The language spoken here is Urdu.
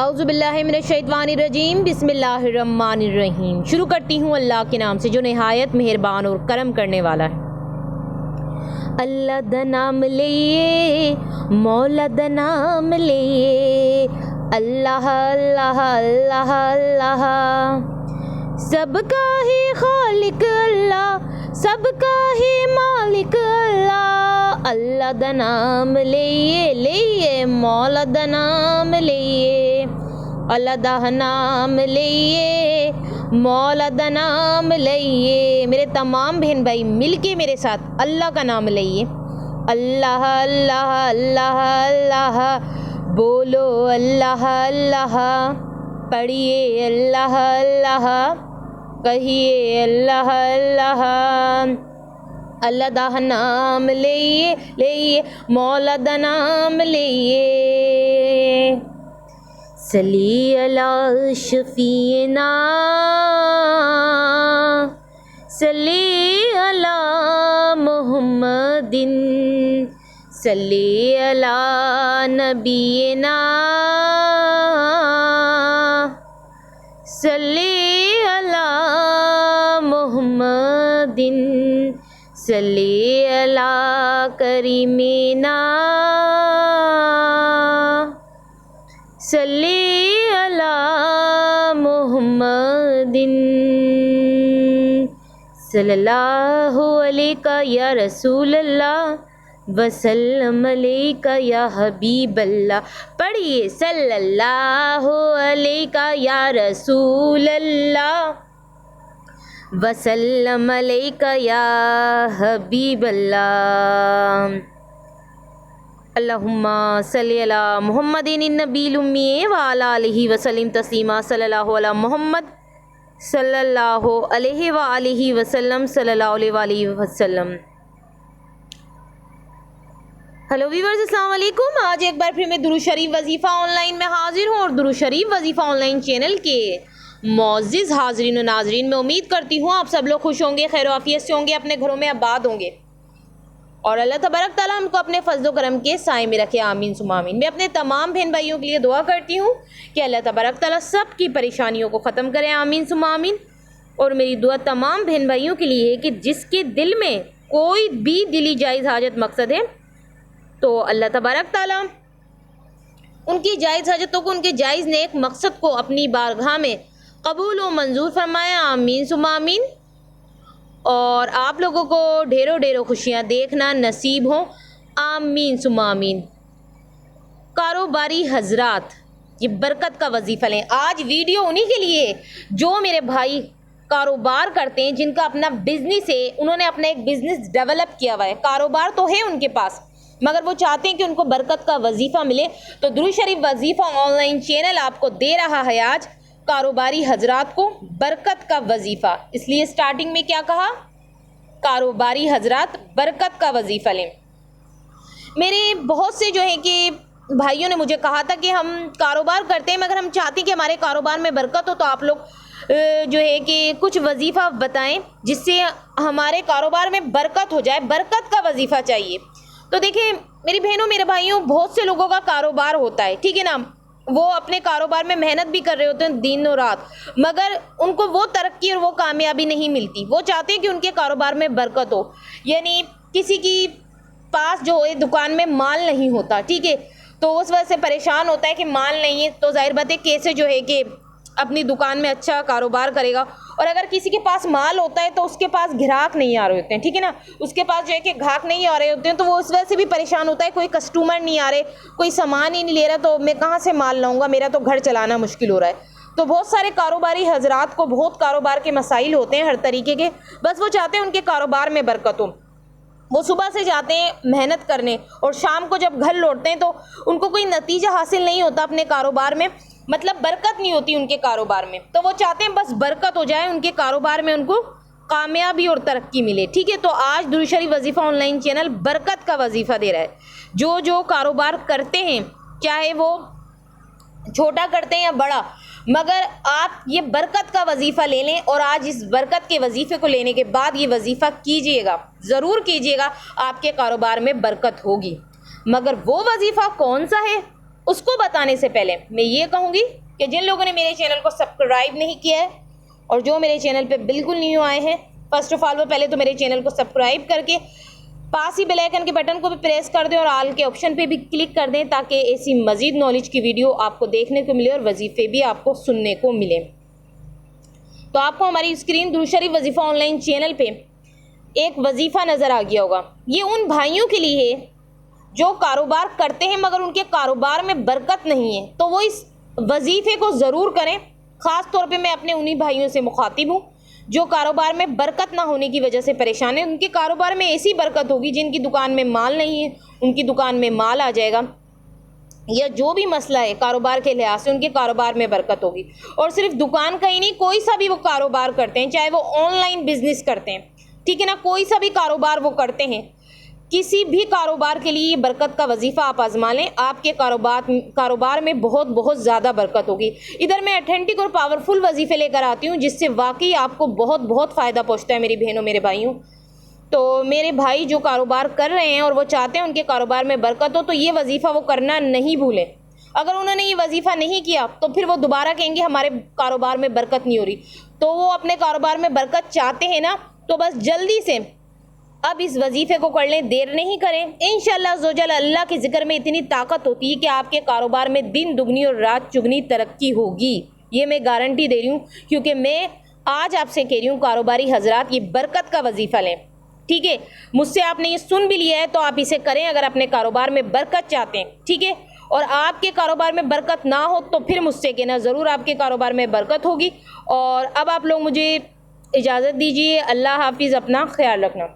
اعوذ باللہ من الشیطان الرجیم، بسم اللہ الرحمن الرحیم۔ شروع کرتی ہوں اللہ کے نام سے جو نہایت مہربان اور کرم کرنے والا ہے۔ اللہ دا نام لئیے، مولا دا نام لئیے، اللہ اللہ اللہ اللہ، سب کا ہی خالق اللہ، سب کا ہی مالک اللہ، اللہ دا نام لئیے لئیے، مولا دا نام لئیے، اللہ دا نام لئیے، مولا دا نام لئیے۔ میرے تمام بہن بھائی مل کے میرے ساتھ اللہ کا نام لئیے، اللہ اللہ اللہ اللہ، بولو اللہ اللہ، پڑھیے اللہ اللہ، کہیے اللہ اللہ، اللہ دا نام لئیے لئیے، مولا دا نام لئیے۔ صلی علی شفیعنا، صلی علی محمد، صلی علی نبینا، صلی علی محمد، صلی علی کریمنا، صلی علی محمد، صلی اللہ علیہ یا رسول اللہ، وسلم علیہ یا حبیب اللہ۔ پڑھیے صلی اللہ علیہ یا رسول اللہ، وسلم علیہ یا حبیب اللہ۔ اللہم صلی علی محمد النبی الامی وعلی آلہ وسلم تسلیما، صلی اللہ علی محمد صلی اللہ علیہ وآلہ وسلم، صلی اللہ علیہ وآلہ وسلم۔ ہیلو ویورز، السلام علیکم۔ آج ایک بار پھر میں درود شریف وظیفہ آن لائن میں حاضر ہوں، اور درود شریف وظیفہ آن لائن چینل کے معزز حاضرین و ناظرین میں امید کرتی ہوں آپ سب لوگ خوش ہوں گے، خیر و عافیت سے ہوں گے، اپنے گھروں میں آباد ہوں گے، اور اللہ تبارک تعالیٰ ہم کو اپنے فضل و کرم کے سائے میں رکھے، آمین ثم آمین۔ میں اپنے تمام بہن بھائیوں کے لیے دعا کرتی ہوں کہ اللہ تبارک تعالیٰ سب کی پریشانیوں کو ختم کرے، آمین ثم آمین۔ اور میری دعا تمام بہن بھائیوں کے لیے ہے کہ جس کے دل میں کوئی بھی دلی جائز حاجت مقصد ہے تو اللہ تبارک تعالیٰ ان کی جائز حاجتوں کو، ان کے جائز نیک مقصد کو اپنی بارگاہ میں قبول و منظور فرمائے، آمین ثم آمین۔ اور آپ لوگوں کو ڈھیروں ڈھیروں خوشیاں دیکھنا نصیب ہوں، آمین ثم آمین۔ کاروباری حضرات یہ برکت کا وظیفہ لیں۔ آج ویڈیو انہی کے لیے جو میرے بھائی کاروبار کرتے ہیں، جن کا اپنا بزنس ہے، انہوں نے اپنا ایک بزنس ڈیولپ کیا ہوا ہے، کاروبار تو ہے ان کے پاس، مگر وہ چاہتے ہیں کہ ان کو برکت کا وظیفہ ملے، تو درود شریف وظیفہ آن لائن چینل آپ کو دے رہا ہے آج کاروباری حضرات کو برکت کا وظیفہ۔ اس لیے سٹارٹنگ میں کیا کہا؟ کاروباری حضرات برکت کا وظیفہ لیں۔ میرے بہت سے جو ہیں کہ بھائیوں نے مجھے کہا تھا کہ ہم کاروبار کرتے ہیں مگر ہم چاہتے ہیں کہ ہمارے کاروبار میں برکت ہو، تو آپ لوگ جو ہے کہ کچھ وظیفہ بتائیں جس سے ہمارے کاروبار میں برکت ہو جائے، برکت کا وظیفہ چاہیے۔ تو دیکھیں میری بہنوں میرے بھائیوں، بہت سے لوگوں کا کاروبار ہوتا ہے، ٹھیک ہے نا، وہ اپنے کاروبار میں محنت بھی کر رہے ہوتے ہیں دن و رات، مگر ان کو وہ ترقی اور وہ کامیابی نہیں ملتی۔ وہ چاہتے ہیں کہ ان کے کاروبار میں برکت ہو، یعنی کسی کی پاس جو ہے دکان میں مال نہیں ہوتا، ٹھیک ہے، تو اس وجہ سے پریشان ہوتا ہے کہ مال نہیں ہے، تو ظاہر بات ہے کیسے جو ہے کہ اپنی دکان میں اچھا کاروبار کرے گا۔ اور اگر کسی کے پاس مال ہوتا ہے تو اس کے پاس گراہک نہیں آ رہے ہوتے ہیں، ٹھیک ہے نا، اس کے پاس جو ہے کہ گاہک نہیں آ رہے ہوتے ہیں، تو وہ اس وجہ سے بھی پریشان ہوتا ہے، کوئی کسٹمر نہیں آ رہے، کوئی سامان ہی نہیں لے رہا، تو میں کہاں سے مال لاؤں گا، میرا تو گھر چلانا مشکل ہو رہا ہے۔ تو بہت سارے کاروباری حضرات کو بہت کاروبار کے مسائل ہوتے ہیں ہر طریقے کے، بس وہ چاہتے ہیں ان کے کاروبار میں برکت ہو۔ وہ صبح سے جاتے ہیں محنت کرنے اور شام کو جب گھر لوٹتے ہیں تو ان کو کوئی نتیجہ حاصل نہیں ہوتا اپنے کاروبار میں، مطلب برکت نہیں ہوتی ان کے کاروبار میں، تو وہ چاہتے ہیں بس برکت ہو جائے ان کے کاروبار میں، ان کو کامیابی اور ترقی ملے، ٹھیک ہے۔ تو آج درود شریف وظیفہ آن لائن چینل برکت کا وظیفہ دے رہا ہے۔ جو کاروبار کرتے ہیں، چاہے وہ چھوٹا کرتے ہیں یا بڑا، مگر آپ یہ برکت کا وظیفہ لے لیں، اور آج اس برکت کے وظیفے کو لینے کے بعد یہ وظیفہ کیجئے گا، ضرور کیجئے گا، آپ کے کاروبار میں برکت ہوگی۔ مگر وہ وظیفہ کون سا ہے؟ اس کو بتانے سے پہلے میں یہ کہوں گی کہ جن لوگوں نے میرے چینل کو سبسکرائب نہیں کیا ہے اور جو میرے چینل پہ بالکل نیو آئے ہیں، فرسٹ آف آل وہ پہلے تو میرے چینل کو سبسکرائب کر کے پاس ہی بیل آئیکن کے بٹن کو بھی پریس کر دیں اور آل کے آپشن پہ بھی کلک کر دیں تاکہ ایسی مزید نالج کی ویڈیو آپ کو دیکھنے کو ملے اور وظیفے بھی آپ کو سننے کو ملے۔ تو آپ کو ہماری اسکرین درود شریف وظیفہ آن لائن چینل پہ ایک وظیفہ نظر آ گیا ہوگا۔ یہ ان بھائیوں کے لیے ہے جو کاروبار کرتے ہیں مگر ان کے کاروبار میں برکت نہیں ہے، تو وہ اس وظیفے کو ضرور کریں۔ خاص طور پہ میں اپنے انہی بھائیوں سے مخاطب ہوں جو کاروبار میں برکت نہ ہونے کی وجہ سے پریشان ہیں۔ ان کے کاروبار میں ایسی برکت ہوگی، جن کی دکان میں مال نہیں ہے ان کی دکان میں مال آ جائے گا، یا جو بھی مسئلہ ہے کاروبار کے لحاظ سے ان کے کاروبار میں برکت ہوگی۔ اور صرف دکان کا ہی نہیں، کوئی سا بھی وہ کاروبار کرتے ہیں، چاہے وہ آن لائن بزنس کرتے ہیں، ٹھیک ہے نا، کوئی سا بھی کاروبار وہ کرتے ہیں، کسی بھی کاروبار کے لیے یہ برکت کا وظیفہ آپ آزما لیں، آپ کے کاروبار میں بہت بہت زیادہ برکت ہوگی۔ ادھر میں اتھینٹک اور پاورفل وظیفے لے کر آتی ہوں جس سے واقعی آپ کو بہت بہت فائدہ پہنچتا ہے میری بہنوں میرے بھائیوں۔ تو میرے بھائی جو کاروبار کر رہے ہیں اور وہ چاہتے ہیں ان کے کاروبار میں برکت ہو، تو یہ وظیفہ وہ کرنا نہیں بھولیں۔ اگر انہوں نے یہ وظیفہ نہیں کیا تو پھر وہ دوبارہ کہیں گے ہمارے کاروبار میں برکت نہیں ہو رہی۔ تو وہ اپنے کاروبار میں برکت چاہتے ہیں نا، تو بس جلدی سے اب اس وظیفے کو کر لیں، دیر نہیں کریں۔ انشاءاللہ عزوجل اللہ کے ذکر میں اتنی طاقت ہوتی ہے کہ آپ کے کاروبار میں دن دگنی اور رات چگنی ترقی ہوگی، یہ میں گارنٹی دے رہی ہوں، کیونکہ میں آج آپ سے کہہ رہی ہوں کاروباری حضرات یہ برکت کا وظیفہ لیں، ٹھیک ہے۔ مجھ سے آپ نے یہ سن بھی لیا ہے تو آپ اسے کریں اگر اپنے کاروبار میں برکت چاہتے ہیں، ٹھیک ہے۔ اور آپ کے کاروبار میں برکت نہ ہو تو پھر مجھ سے کہنا، ضرور آپ کے کاروبار میں برکت ہوگی۔ اور اب آپ لوگ مجھے اجازت دیجیے، اللہ حافظ، اپنا خیال رکھنا۔